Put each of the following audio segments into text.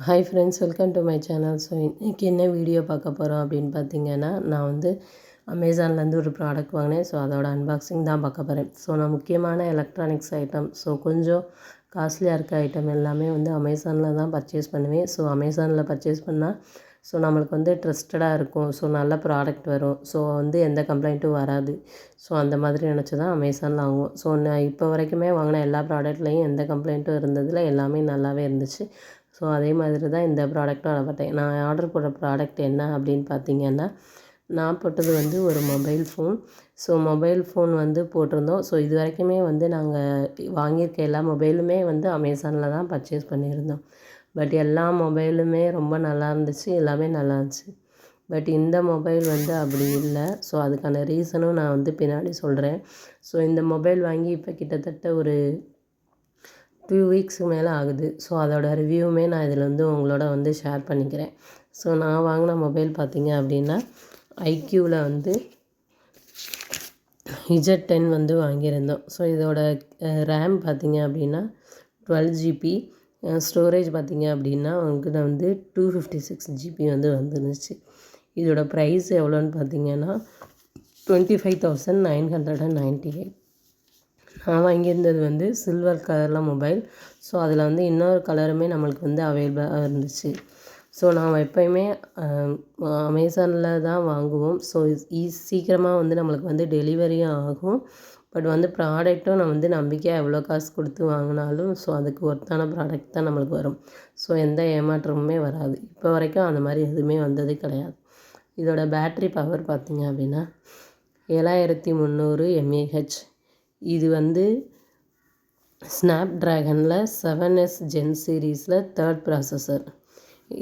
Hi friends, welcome to my channel. So இன்றைக்கி என்ன video பார்க்க போகிறோம் அப்படின்னு பார்த்தீங்கன்னா, நான் வந்து அமேசான்லேருந்து ஒரு ப்ராடக்ட் வாங்கினேன். ஸோ அதோட அன்பாக்சிங் தான் பார்க்க போகிறேன். ஸோ நான் முக்கியமான எலக்ட்ரானிக்ஸ் ஐட்டம், ஸோ கொஞ்சம் காஸ்ட்லியாக இருக்க ஐட்டம் எல்லாமே வந்து அமேசானில் தான் பர்ச்சேஸ் பண்ணுவேன். ஸோ அமேசானில் பர்ச்சேஸ் பண்ணால் ஸோ நம்மளுக்கு வந்து ட்ரஸ்டடாக இருக்கும். ஸோ நல்ல ப்ராடக்ட் வரும். ஸோ வந்து எந்த கம்ப்ளைண்ட்டும் வராது. ஸோ அந்த மாதிரி நினச்சி தான் அமேசானில் வாங்குவோம். ஸோ நான் இப்போ வரைக்குமே வாங்கின எல்லா ப்ராடக்ட்லேயும் எந்த கம்ப்ளைண்ட்டும் இருந்ததில்ல, எல்லாமே நல்லாவே இருந்துச்சு. ஸோ அதே மாதிரி தான் இந்த ப்ராடக்ட்டும் நான் பார்த்தேன். நான் ஆர்டர் போட்ட ப்ராடக்ட் என்ன அப்படின்னு பார்த்தீங்கன்னா, நான் போட்டது வந்து ஒரு mobile phone. So mobile phone வந்து போட்டிருந்தோம். ஸோ இது வரைக்குமே வந்து நாங்கள் வாங்கியிருக்க எல்லா மொபைலுமே வந்து அமேசானில் தான் பர்ச்சேஸ் பண்ணியிருந்தோம். பட் எல்லா மொபைலுமே ரொம்ப நல்லா இருந்துச்சு, எல்லாமே நல்லா இருந்துச்சு. பட் இந்த மொபைல் வந்து அப்படி இல்லை. ஸோ அதுக்கான ரீசனும் நான் வந்து பின்னாடி சொல்கிறேன். ஸோ இந்த மொபைல் வாங்கி இப்போ கிட்டத்தட்ட ஒரு 2 வீக்ஸுக்கு மேலே ஆகுது. ஸோ அதோட ரிவ்யூவுமே நான் இதில் வந்து உங்களோட வந்து ஷேர் பண்ணிக்கிறேன். ஸோ நான் வாங்கின மொபைல் பார்த்தீங்க அப்படின்னா, ஐக்யூவில் வந்து Z10 வந்து வாங்கியிருந்தோம். ஸோ இதோட ரேம் பார்த்தீங்க அப்படின்னா 12 ஜிபி, ஸ்டோரேஜ் பார்த்தீங்க அப்படின்னா உங்களுக்கு வந்து 256 ஜிபி வந்து வந்துருந்துச்சு. இதோட ப்ரைஸ் எவ்வளோன்னு பார்த்தீங்கன்னா 25,998. நான் வாங்கியிருந்தது வந்து சில்வர் கலரில் மொபைல். ஸோ அதில் வந்து இன்னொரு கலருமே நம்மளுக்கு வந்து அவைலபிளாக இருந்துச்சு. ஸோ நான் எப்போயுமே அமேசானில் தான் வாங்குவோம். ஸோ சீக்கிரமாக வந்து நம்மளுக்கு வந்து டெலிவரியும் ஆகும். பட் வந்து ப்ராடக்ட்டும் நான் வந்து நம்பிக்கையாக எவ்வளோ காசு கொடுத்து வாங்கினாலும் ஸோ அதுக்கு ஒர்த்தான ப்ராடக்ட் தான் நம்மளுக்கு வரும். ஸோ எந்த ஏமாற்றமுமே வராது. இப்போ வரைக்கும் அந்த மாதிரி எதுவுமே வந்தது கிடையாது. இதோட பேட்ரி பவர் பார்த்திங்க அப்படின்னா 7300 mAh. இது வந்து ஸ்னாப்ட்ராகனில் 7S ஜென் சீரீஸில் 3rd ப்ராசஸர்.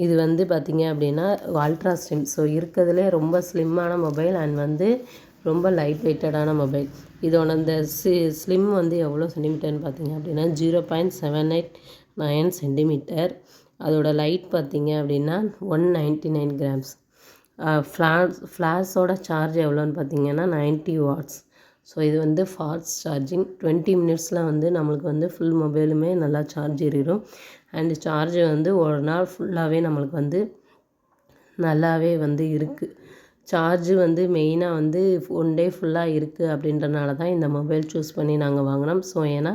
இது வந்து பார்த்திங்க அப்படின்னா அல்ட்ரா ஸ்லிம். ஸோ இருக்கிறதுலே ரொம்ப ஸ்லிம்மான மொபைல் அண்ட் வந்து ரொம்ப லைட் வெயிட்டடான மொபைல். இதோட இந்த ஸ்லிம் வந்து எவ்வளோ சென்டிமீட்டர்னு பார்த்திங்க அப்படின்னா 0.789 சென்டிமீட்டர். அதோட லைட் பார்த்திங்க அப்படின்னா 199 கிராம்ஸ். ஃப்ளாஷோட சார்ஜ் எவ்வளோன்னு பார்த்திங்கன்னா 90 வாட்ஸ். ஸோ இது வந்து ஃபாஸ்ட் சார்ஜிங். 20 மினிட்ஸில் வந்து நம்மளுக்கு வந்து ஃபுல் மொபைலுமே நல்லா சார்ஜ் ஏறிடும். அண்டு சார்ஜ் வந்து ஒரு நாள் ஃபுல்லாகவே நம்மளுக்கு வந்து நல்லாவே வந்து இருக்குது. சார்ஜு வந்து மெயினாக வந்து 1 டே ஃபுல்லாக இருக்குது அப்படின்றனால தான் இந்த மொபைல் சூஸ் பண்ணி நாங்கள் வாங்கினோம். ஸோ ஏன்னா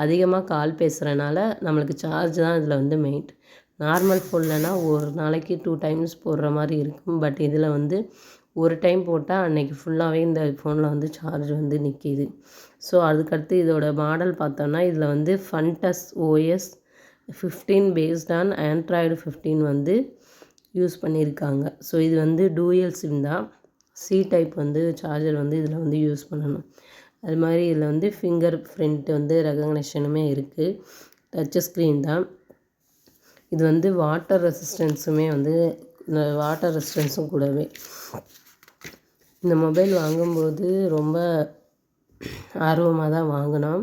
அதிகமாக கால் பேசுகிறனால நம்மளுக்கு சார்ஜ் தான் இதில் வந்து மெயின். நார்மல் ஃபோன்லனா ஒரு நாளைக்கு 2 டைம்ஸ் போடுற மாதிரி இருக்கும். பட் இதில் வந்து ஒரு டைம் போட்டால் அன்றைக்கி ஃபுல்லாகவே இந்த ஃபோனில் வந்து சார்ஜ் வந்து நிற்கிது. ஸோ அதுக்கடுத்து இதோட மாடல் பார்த்தோன்னா இதில் வந்து ஃபன்டஸ் OS 15 பேஸ்ட் ஆன் ஆண்ட்ராய்டு 15 வந்து யூஸ் பண்ணியிருக்காங்க. ஸோ இது வந்து டூயல் சிம் தான். C டைப் வந்து சார்ஜர் வந்து இதில் வந்து யூஸ் பண்ணணும். அது மாதிரி இதில் வந்து ஃபிங்கர் பிரிண்ட் வந்து ரெகக்னேஷனுமே இருக்குது. டச் ஸ்க்ரீன் தான். இது வந்து வாட்டர் ரெசிஸ்டன்ஸுமே வந்து வாட்டர் ரெசிஸ்டன்ஸும் கூடவே. இந்த மொபைல் வாங்கும்போது ரொம்ப ஆர்வமாக தான் வாங்கினோம்.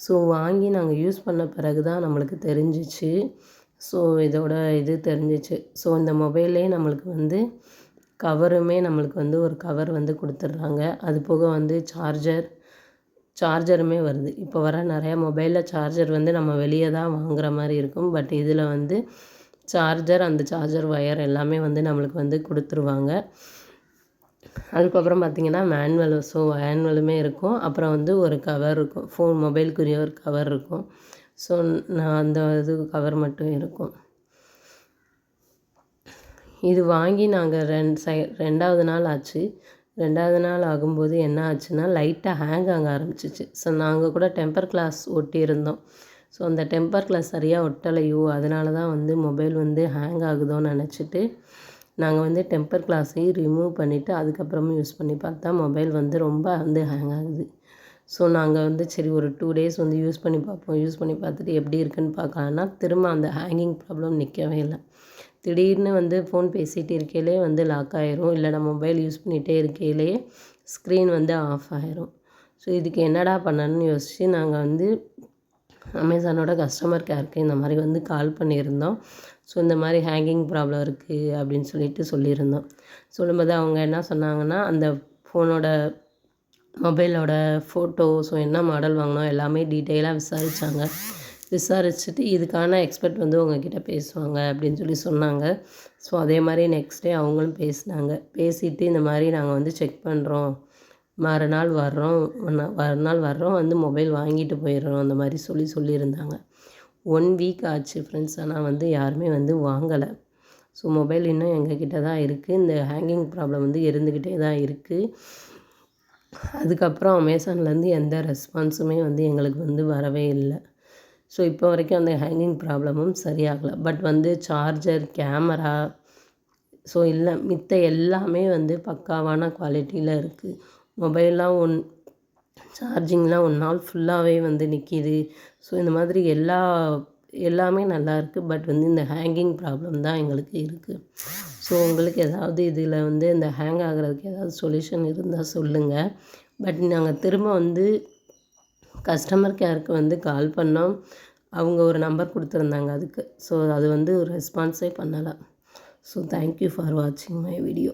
ஸோ வாங்கி நாங்கள் யூஸ் பண்ண பிறகு தான் நம்மளுக்கு தெரிஞ்சிச்சு. ஸோ இதோட இது தெரிஞ்சிச்சு. ஸோ இந்த மொபைல்லே நம்மளுக்கு வந்து கவருமே நம்மளுக்கு வந்து ஒரு கவர் வந்து கொடுத்துட்றாங்க. அது போக வந்து சார்ஜருமே வருது. இப்போ வர நிறையா மொபைலில் சார்ஜர் வந்து நம்ம வெளியே தான் வாங்குகிற மாதிரி இருக்கும். பட் இதில் வந்து சார்ஜர், அந்த சார்ஜர் ஒயர் எல்லாமே வந்து நம்மளுக்கு வந்து கொடுத்துருவாங்க. அதுக்கப்புறம் பார்த்திங்கன்னா ஸோ மேனுவலுமே இருக்கும். அப்புறம் வந்து ஒரு கவர் இருக்கும், ஃபோன் மொபைலுக்குரிய ஒரு கவர் இருக்கும். ஸோ நான் அந்த இது கவர் மட்டும் இருக்கும். இது வாங்கி நாங்கள் 2வது நாள் ஆச்சு. 2வது நாள் ஆகும்போது என்ன ஆச்சுன்னா லைட்டாக ஹேங் ஆக ஆரம்பிச்சிச்சு. ஸோ நாங்கள் கூட டெம்பர் கிளாஸ் ஒட்டியிருந்தோம். ஸோ அந்த டெம்பர் கிளாஸ் சரியாக ஒட்டலையோ, அதனால தான் வந்து மொபைல் வந்து ஹேங் ஆகுதோன்னு நினச்சிட்டு நாங்கள் வந்து டெம்பர் கிளாஸையும் ரிமூவ் பண்ணிவிட்டு அதுக்கப்புறமா யூஸ் பண்ணி பார்த்தா மொபைல் வந்து ரொம்ப வந்து ஹேங் ஆகுது. ஸோ நாங்கள் வந்து சரி ஒரு 2 டேஸ் வந்து யூஸ் பண்ணி பார்ப்போம். யூஸ் பண்ணி பார்த்துட்டு எப்படி இருக்குன்னு பார்க்கலான்னா திரும்ப அந்த ஹேங்கிங் ப்ராப்ளம் நிற்கவே இல்லை. திடீர்னு வந்து ஃபோன் பேசிகிட்டு இருக்கையிலே வந்து லாக் ஆகிரும். இல்லைனா மொபைல் யூஸ் பண்ணிகிட்டே இருக்கையிலே ஸ்க்ரீன் வந்து ஆஃப் ஆகிரும். ஸோ இதுக்கு என்னடா பண்ணணும்னு யோசித்து நாங்கள் வந்து அமேசானோட கஸ்டமர் கேருக்கு இந்த மாதிரி வந்து கால் பண்ணியிருந்தோம். ஸோ இந்த மாதிரி ஹேங்கிங் ப்ராப்ளம் இருக்குது அப்படின்னு சொல்லியிருந்தோம். சொல்லும்போது அவங்க என்ன சொன்னாங்கன்னா, அந்த மொபைலோட ஃபோட்டோ, ஸோ என்ன மாடல் வாங்கினோம் எல்லாமே டீட்டெயிலாக விசாரித்தாங்க. விசாரிச்சுட்டு இதுக்கான எக்ஸ்பர்ட் வந்து உங்ககிட்ட பேசுவாங்க அப்படின்னு சொல்லி சொன்னாங்க. ஸோ அதே மாதிரி நெக்ஸ்ட் டே அவங்களும் பேசினாங்க. பேசிவிட்டு இந்த மாதிரி நாங்கள் வந்து செக் பண்ணுறோம், மறுநாள் வர்றோம் வந்து மொபைல் வாங்கிட்டு போயிடுறோம் அந்த மாதிரி சொல்லியிருந்தாங்க. 1 வீக் ஆச்சு ஃப்ரெண்ட்ஸ். ஆனால் வந்து யாருமே வந்து வாங்கலை. ஸோ மொபைல் இன்னும் எங்ககிட்ட தான் இருக்குது. இந்த ஹேங்கிங் ப்ராப்ளம் வந்து இருந்துக்கிட்டே தான் இருக்குது. அதுக்கப்புறம் அமேசான்லேருந்து எந்த ரெஸ்பான்ஸுமே வந்து எங்களுக்கு வந்து வரவே இல்லை. ஸோ இப்போ வரைக்கும் அந்த ஹேங்கிங் ப்ராப்ளமும் சரியாகலை. பட் வந்து சார்ஜர், கேமரா, ஸோ இல்லை மித்த எல்லாமே வந்து பக்காவான குவாலிட்டியில் இருக்குது. மொபைல்லாம் சார்ஜிங்லாம் 1 நாள் ஃபுல்லாகவே வந்து நிற்கிது. ஸோ இந்த மாதிரி எல்லாமே நல்லாயிருக்கு. பட் வந்து இந்த ஹேங்கிங் ப்ராப்ளம் தான் எங்களுக்கு இருக்குது. ஸோ உங்களுக்கு ஏதாவது இதில் வந்து இந்த ஹேங் ஆகிறதுக்கு ஏதாவது சொல்யூஷன் இருந்தால் சொல்லுங்கள். பட் நாங்கள் திரும்ப வந்து கஸ்டமர் கேருக்கு வந்து கால் பண்ணோம். அவங்க ஒரு நம்பர் கொடுத்துருந்தாங்க அதுக்கு. ஸோ அது வந்து ஒரு ரெஸ்பான்ஸே பண்ணலை. ஸோ தேங்க்யூ ஃபார் வாட்சிங் மை வீடியோ.